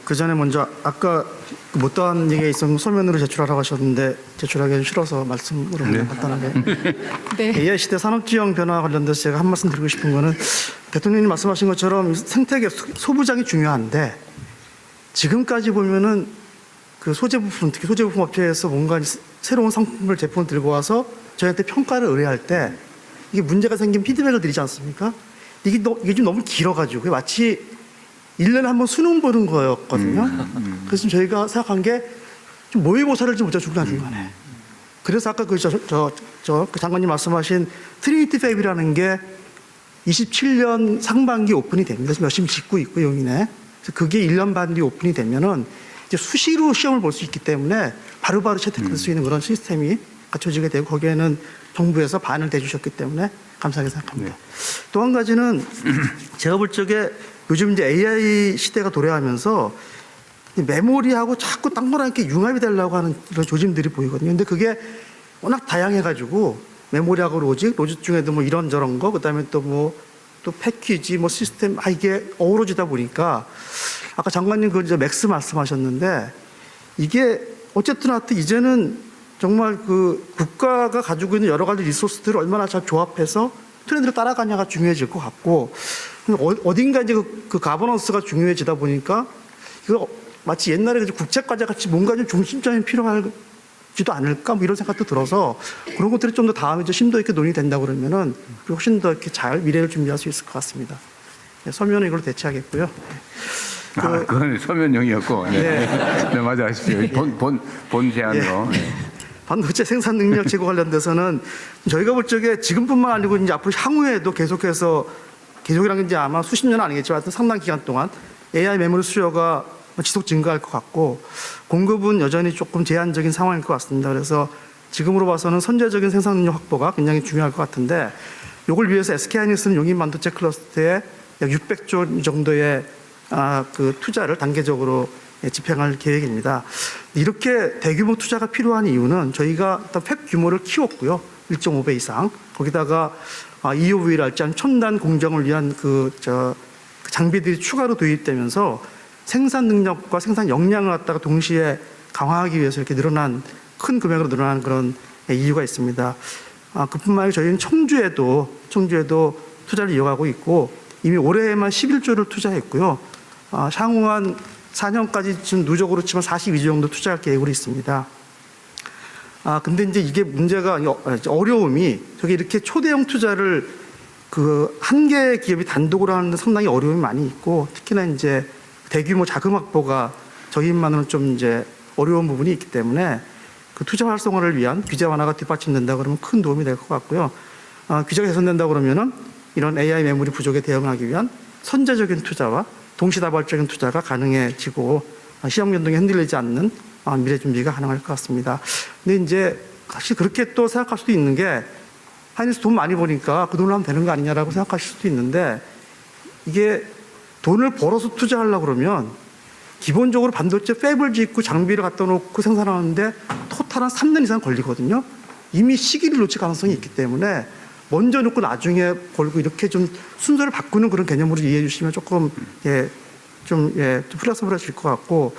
그 전에 먼저 아까 못다한 얘기가 있으면 서면으로 제출하라고 하셨는데 제출하기 싫어서 말씀으로 그냥 간단하게. 네. AI 시대 산업지형 변화 관련돼서 제가 한 말씀 드리고 싶은 거는 대통령님 말씀하신 것처럼 생태계 소부장이 중요한데 지금까지 보면은 그 소재 부품, 특히 소재 부품 업체에서 뭔가 새로운 상품을 제품을 들고 와서 저희한테 평가를 의뢰할 때 이게 문제가 생긴 피드백을 드리지 않습니까? 이게 좀 너무 길어가지고 마치 1년에 한 번 수능 보는 거였거든요. 그래서 저희가 생각한 게 좀 모의고사를 좀 못해주구나 중간에. 그래서 아까 그 장관님 말씀하신 트리니티 팹이라는 게 27년 상반기 오픈이 됩니다. 지금 열심히 짓고 있고 용인에. 그래서 그게 1년 반 뒤 오픈이 되면은 이제 수시로 시험을 볼 수 있기 때문에 바로바로 채택할 수 있는 그런 시스템이 갖춰지게 되고 거기에는 정부에서 반을 대주셨기 때문에 감사하게 생각합니다. 또 한 가지는 제가 볼 적에 요즘 이제 AI 시대가 도래하면서 메모리하고 자꾸 딴 거랑 이렇게 융합이 되려고 하는 그런 조짐들이 보이거든요. 근데 그게 워낙 다양해가지고 메모리하고 로직 중에도 뭐 이런저런 거, 그 다음에 또 패키지, 시스템, 이게 어우러지다 보니까 아까 장관님 그 이제 맥스 말씀하셨는데 이게 어쨌든 하여튼 이제는 정말 그 국가가 가지고 있는 여러 가지 리소스들을 얼마나 잘 조합해서 트렌드를 따라가냐가 중요해질 것 같고 어딘가 이제 그 가버넌스가 중요해지다 보니까 이거 마치 옛날에 국제과제 같이 뭔가 좀 중심점이 필요하지도 않을까 이런 생각도 들어서 그런 것들이 좀 더 다음에 좀 심도 있게 논의된다고 그러면은 훨씬 더 이렇게 잘 미래를 준비할 수 있을 것 같습니다. 네, 서면은 이걸로 대체하겠고요. 그건 서면용이었고. 네. 네, 맞아 하십시오. 본 제안으로. 예. 반도체 생산 능력 제고 관련돼서는 저희가 볼 적에 지금뿐만 아니고 이제 앞으로 향후에도 계속이라는 게 이제 아마 수십 년은 아니겠지만 상당 기간 동안 AI 메모리 수요가 지속 증가할 것 같고 공급은 여전히 조금 제한적인 상황일 것 같습니다. 그래서 지금으로 봐서는 선제적인 생산 능력 확보가 굉장히 중요할 것 같은데 이걸 위해서 SK하이닉스는 용인 반도체 클러스터에 약 600조 정도의 그 투자를 단계적으로 집행할 계획입니다. 이렇게 대규모 투자가 필요한 이유는 저희가 일단 팹 규모를 키웠고요. 1.5배 이상. 거기다가 EUV랄지 첨단 공정을 위한 그 장비들이 추가로 도입되면서 생산 능력과 생산 역량을 갖다가 동시에 강화하기 위해서 이렇게 큰 금액으로 늘어난 그런 이유가 있습니다. 그뿐만 아니라 저희는 청주에도 투자를 이어가고 있고 이미 올해에만 11조를 투자했고요. 향후 한 4년까지 지금 누적으로 치면 42조 정도 투자할 계획으로 있습니다. 근데 이제 이게 문제가 어려움이 저기 이렇게 초대형 투자를 그 한 개의 기업이 단독으로 하는 상당히 어려움이 많이 있고 특히나 이제 대규모 자금 확보가 저희만으로는 좀 이제 어려운 부분이 있기 때문에 그 투자 활성화를 위한 규제 완화가 뒷받침된다 그러면 큰 도움이 될 것 같고요. 규제가 개선된다 그러면은 이런 AI 메모리 부족에 대응하기 위한 선제적인 투자와 동시다발적인 투자가 가능해지고 시장 변동에 흔들리지 않는 미래 준비가 가능할 것 같습니다. 근데 이제 사실 그렇게 또 생각할 수도 있는 게 하이닉스 돈 많이 버니까 그 돈을 하면 되는 거 아니냐라고 생각하실 수도 있는데 이게 돈을 벌어서 투자하려고 그러면 기본적으로 반도체 팹을 짓고 장비를 갖다 놓고 생산하는데 토탈 한 3년 이상 걸리거든요. 이미 시기를 놓칠 가능성이 있기 때문에 먼저 놓고 나중에 벌고 이렇게 좀 순서를 바꾸는 그런 개념으로 이해해 주시면 조금 좀 플렉서블해질 것 같고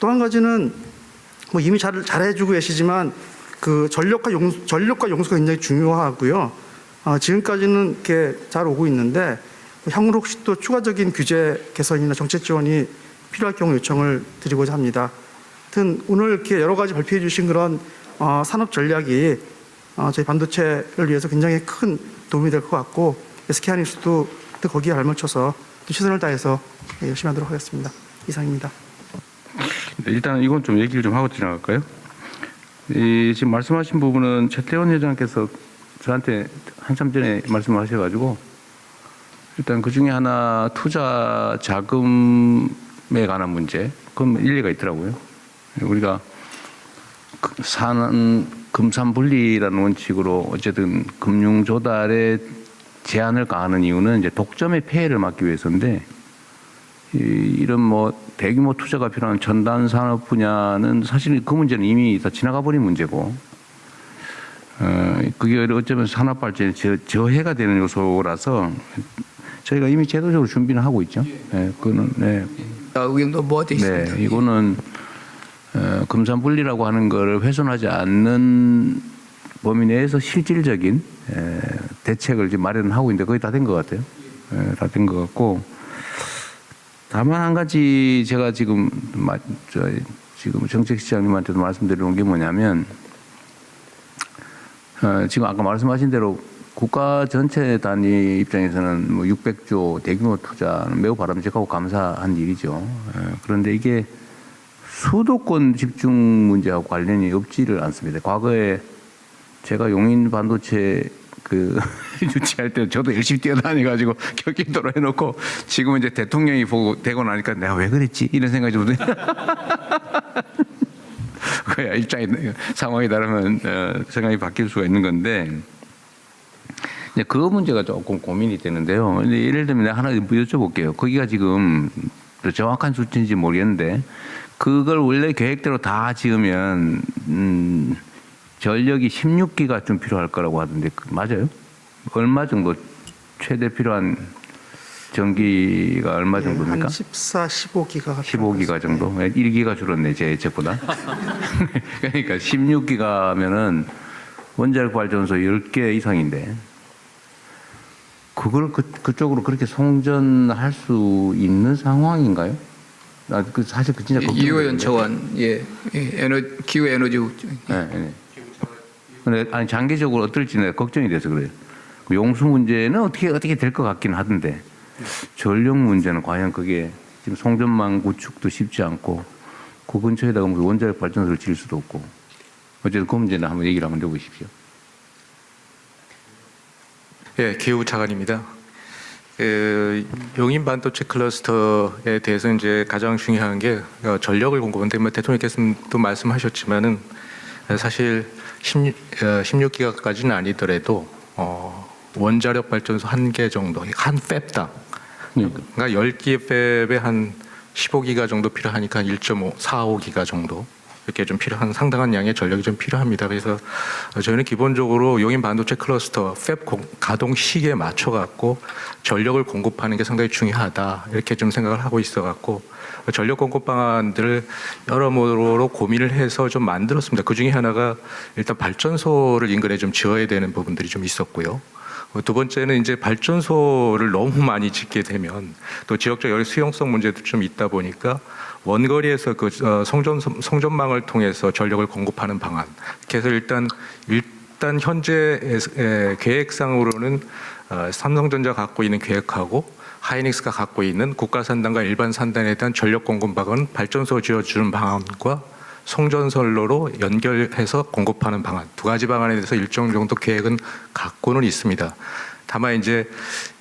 또 한 가지는 이미 잘해주고 계시지만 그 전력과 용수가 굉장히 중요하고요. 지금까지는 이렇게 잘 오고 있는데 향후로 혹시 또 추가적인 규제 개선이나 정책 지원이 필요할 경우 요청을 드리고자 합니다. 하여튼 오늘 이렇게 여러 가지 발표해 주신 그런 산업 전략이 저희 반도체를 위해서 굉장히 큰 도움이 될 것 같고 SK하이닉스도 거기에 발맞춰서 최선을 다해서 열심히 하도록 하겠습니다. 이상입니다. 네, 일단 이건 좀 얘기를 좀 하고 지나갈까요? 지금 말씀하신 부분은 최태원 회장께서 저한테 한참 전에 말씀을 하셔가지고 일단 그 중에 하나 투자 자금에 관한 문제 그건 일리가 있더라고요. 우리가 금산분리라는 원칙으로 어쨌든 금융 조달에 제한을 가하는 이유는 이제 독점의 폐해를 막기 위해서인데 이런 대규모 투자가 필요한 첨단 산업 분야는 사실 그 문제는 이미 다 지나가 버린 문제고 그게 어쩌면 산업 발전에 저해가 되는 요소라서 저희가 이미 제도적으로 준비는 하고 있죠. 네, 그거는 의견도 모아져 있습니다. 네, 이거는 금산 분리라고 하는 것을 훼손하지 않는 범위 내에서 실질적인 대책을 지금 마련하고 있는데 거의 다 된 것 같아요. 다 된 것 같고 다만 한 가지 제가 지금 지금 정책시장님한테도 말씀드리는 게 뭐냐면 지금 아까 말씀하신 대로 국가 전체 단위 입장에서는 뭐 600조 대규모 투자는 매우 바람직하고 감사한 일이죠. 그런데 이게 수도권 집중 문제하고 관련이 없지를 않습니다. 과거에 제가 용인 반도체 유치할 때 저도 열심히 뛰어다녀가지고 격기도로 해놓고 지금은 이제 대통령이 되고 나니까 내가 왜 그랬지? 이런 생각이 좀 들어요. 그야 입장이 상황이 다르면 생각이 바뀔 수가 있는 건데 이제 그 문제가 조금 고민이 되는데요. 근데 예를 들면 내가 하나 여쭤볼게요. 거기가 지금 정확한 수치인지 모르겠는데 그걸 원래 계획대로 다 지으면 전력이 16기가 좀 필요할 거라고 하던데 맞아요? 얼마 정도 최대 필요한 전기가 얼마 정도입니까? 한 14, 15기가 15기가 정도? 1기가 줄었네, 제 예측보다. 그러니까 16기가면은 원자력 발전소 10개 이상인데 그걸 그쪽으로 그렇게 송전할 수 있는 상황인가요? 사실 진짜 걱정이 이호연 차관, 기후 에너지 네. 근데 아니 장기적으로 어떨지 내가 걱정이 돼서 그래요. 용수 문제는 어떻게 될 것 같긴 하던데 전력 문제는 과연 그게 지금 송전망 구축도 쉽지 않고 그 근처에다가 무슨 원자력 발전소를 지을 수도 없고 어쨌든 그 문제는 한번 얘기를 한번 해보십시오. 예, 기후 차관입니다. 용인 반도체 클러스터에 대해서 이제 가장 중요한 게 전력을 공급하는데 뭐 대통령께서도 말씀하셨지만은 사실 16기가까지는 아니더라도 원자력 발전소 1개 정도 한 팹당 그러니까 10개 팹에 한 15기가 정도 필요하니까 1.45기가 정도 이렇게 좀 필요한 상당한 양의 전력이 좀 필요합니다. 그래서 저희는 기본적으로 용인 반도체 클러스터 팹 가동 시기에 맞춰 갖고 전력을 공급하는 게 상당히 중요하다 이렇게 좀 생각을 하고 있어 갖고 전력 공급 방안들을 여러모로 고민을 해서 좀 만들었습니다. 그 중에 하나가 일단 발전소를 인근에 좀 지어야 되는 부분들이 좀 있었고요. 두 번째는 이제 발전소를 너무 많이 짓게 되면 또 지역적 수용성 문제도 좀 있다 보니까 원거리에서 그 송전망을 통해서 전력을 공급하는 방안. 그래서 일단 현재 계획상으로는 삼성전자 갖고 있는 계획하고 하이닉스가 갖고 있는 국가 산단과 일반 산단에 대한 전력 공급 방안, 발전소 지어주는 방안과 송전선로로 연결해서 공급하는 방안 두 가지 방안에 대해서 일정 정도 계획은 갖고는 있습니다. 다만 이제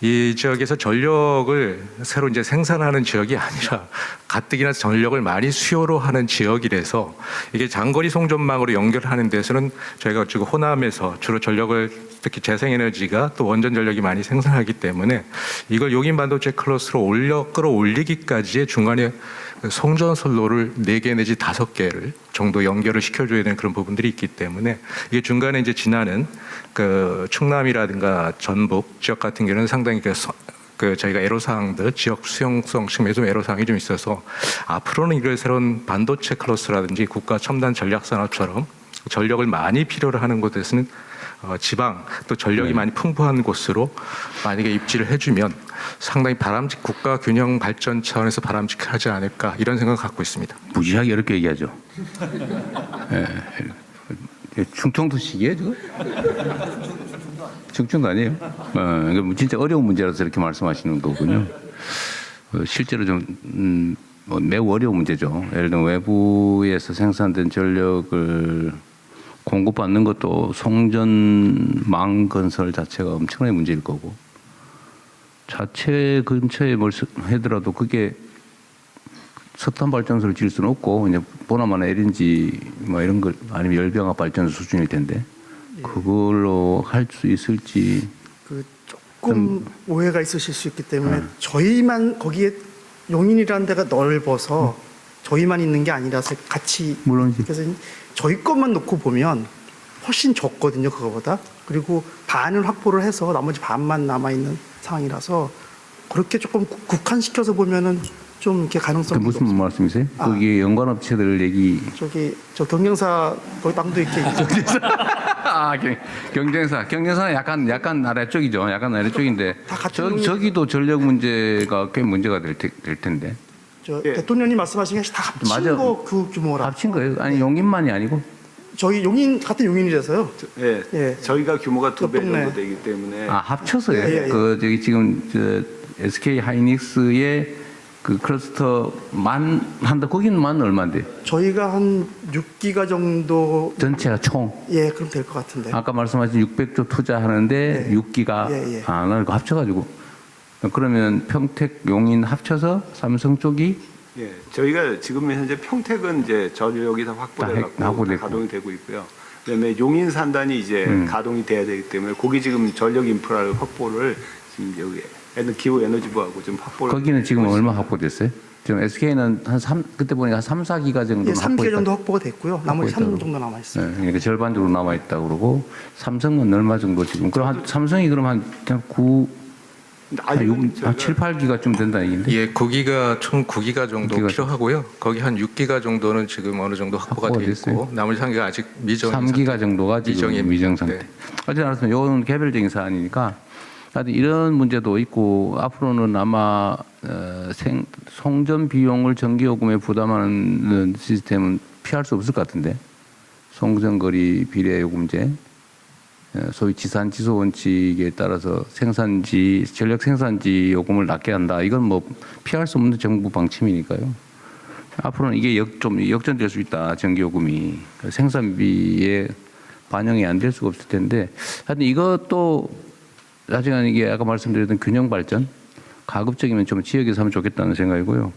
이 지역에서 전력을 새로 이제 생산하는 지역이 아니라 가뜩이나 전력을 많이 수요로 하는 지역이라서 이게 장거리 송전망으로 연결하는 데서는 저희가 지금 호남에서 주로 전력을 특히 재생에너지가 또 원전 전력이 많이 생산하기 때문에 이걸 용인 반도체 클러스로 끌어올리기까지의 중간에 송전선로를 4개 내지 5개를 정도 연결을 시켜줘야 되는 그런 부분들이 있기 때문에 이게 중간에 이제 지나는 그 충남이라든가 전북 지역 같은 경우는 상당히 그 저희가 애로사항들 지역 수용성 측면에서 좀 애로사항이 좀 있어서 앞으로는 이걸 새로운 반도체 클러스라든지 국가 첨단 전략 산업처럼 전력을 많이 필요로 하는 곳에서는 지방 또 전력이 많이 풍부한 곳으로 만약에 입지를 해주면 상당히 국가 균형 발전 차원에서 바람직하지 않을까 이런 생각을 갖고 있습니다. 무지하게 어렵게 얘기하죠. 충청도식이에요 지금? 충청도 아니에요? 진짜 어려운 문제라서 이렇게 말씀하시는 거군요. 실제로 좀 매우 어려운 문제죠. 예를 들면 외부에서 생산된 전력을 공급받는 것도 송전망 건설 자체가 엄청나게 문제일 거고 자체 근처에 뭘 하더라도 그게 석탄 발전소를 지을 수는 없고 이제 보나마나 LNG 뭐 이런 걸 아니면 열병합 발전소 수준일 텐데 그걸로 할 수 있을지 조금 오해가 있으실 수 있기 때문에 저희만 거기에 용인이라는 데가 넓어서 저희만 있는 게 아니라서 같이 물론이지. 그래서 저희 것만 놓고 보면 훨씬 적거든요 그거보다. 그리고 반을 확보를 해서 나머지 반만 남아 있는 상황이라서 그렇게 조금 국한시켜서 보면은 좀 이렇게 그 가능성이 무슨 높습니다. 말씀이세요? 아. 거기 연관업체들 얘기. 저 경영사 거기 땅도 이렇게 있죠. 아, 경쟁사는 약간 아래쪽이죠. 약간 아래쪽인데 다 같은 용이- 저기도 전력 문제가 꽤 문제가 될 텐데. 저 대통령님 말씀하신 게 다 합친 맞아. 거 그 규모라. 합친 거예요? 아니 용인만이 아니고. 저희 같은 용인이라서요. 예, 예. 저희가 규모가 2배 옆 동네. 정도 되기 때문에 아 합쳐서요. 예, 예. 그 저기 지금 SK 하이닉스의 그 클러스터만 한다. 거기는만 얼마인데? 저희가 한 6기가 정도 전체가 총. 예, 그럼 될 것 같은데. 아까 말씀하신 600조 투자하는데 예. 6기가 예, 예. 나 이거 합쳐가지고 그러면 평택 용인 합쳐서 삼성 쪽이 예, 저희가 지금 현재 평택은 이제 전력이 다 다 확보돼 갖고 확보됐고. 가동이 되고 있고요. 그다음에 용인 산단이 이제 가동이 돼야 되기 때문에 거기 지금 전력 인프라를 확보를 지금 여기 기후 에너지부하고 좀 확보를 거기는 지금 하고 얼마 확보됐어요? 지금 SK는 그때 보니까 한 3, 4기가 정도 예, 3개 확보했다. 정도 확보가 됐고요. 나머지 3 확보했다고. 정도 남아 있어요. 네, 그러니까 절반적으로 남아 있다고 그러고 삼성은 얼마 정도 지금? 그럼 한 삼성이 그럼 한 9, 한 6, 한 7, 8기가쯤 된다 얘기인데. 예, 9기가 총 9기가 정도 9기가 필요하고요. 거기 한 6기가 정도는 지금 어느 정도 확보가 확보가 돼 있고 됐어요? 나머지 3기가 아직 미정 3기가 정도가 지금 미정입니다. 미정 상태. 네. 어쨌든 알았으면 이건 개별적인 사안이니까 하여튼 이런 문제도 있고 앞으로는 아마 송전 비용을 전기요금에 부담하는 시스템은 피할 수 없을 것 같은데 송전거리 비례요금제 소위 지산지소 원칙에 따라서 전력 생산지 요금을 낮게 한다. 이건 뭐 피할 수 없는 정부 방침이니까요. 앞으로는 이게 좀 역전될 수 있다. 전기요금이 생산비에 반영이 안 될 수가 없을 텐데 하여튼 이것도 나중에 이게 아까 말씀드렸던 균형 발전 가급적이면 좀 지역에서 하면 좋겠다는 생각이고요.